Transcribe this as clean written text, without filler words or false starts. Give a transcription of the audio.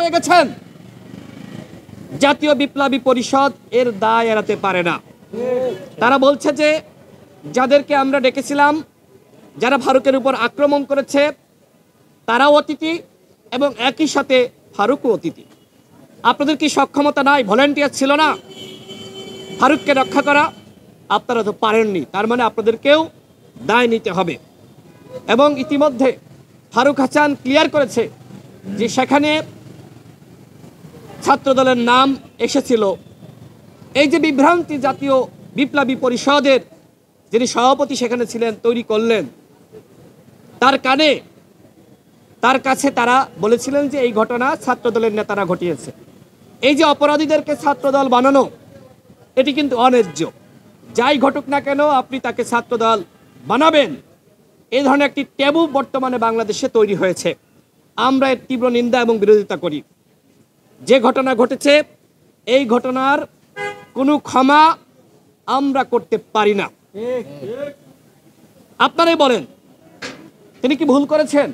পেয়ে গেছেন। জাতীয় বিপ্লবী পরিষদ এর দায় এড়াতে পারে না। তারা বলছে যে যাদেরকে আমরা ডেকেছিলাম, যারা ফারুকের উপর আক্রমণ করেছে তারাও অতিথি এবং একই সাথে ফারুকও অতিথি। আপনাদের কি সক্ষমতা নাই? ভলেন্টিয়ার ছিল না ফারুককে রক্ষা করা? আপনারা তো পারেননি, তার মানে আপনাদেরকেও দায় নিতে হবে। এবং ইতিমধ্যে ফারুক হাসান ক্লিয়ার করেছে যে সেখানে ছাত্রদলের নাম এসেছিল। এই যে বিভ্রান্তি জাতীয় বিপ্লবী পরিষদের যিনি সভাপতি সেখানে ছিলেন তৈরি করলেন, তার কাছে তারা বলেছিলেন যে এই ঘটনা ছাত্রদলের নেতারা ঘটিয়েছে। এই যে অপরাধীদেরকে ছাত্রদল বানানো, এটি কিন্তু অন্যায্য। যাই ঘটুক না কেন আপনি তাকে ছাত্রদল বানাবেন, এই ধরনের একটি ট্যাবু বর্তমানে বাংলাদেশে তৈরি হয়েছে। আমরা এর তীব্র নিন্দা এবং বিরোধিতা করি। যে ঘটনা ঘটেছে এই ঘটনার কোনো ক্ষমা আমরা করতে পারি না। আপনারাই বলেন তিনি কি ভুল করেছেন?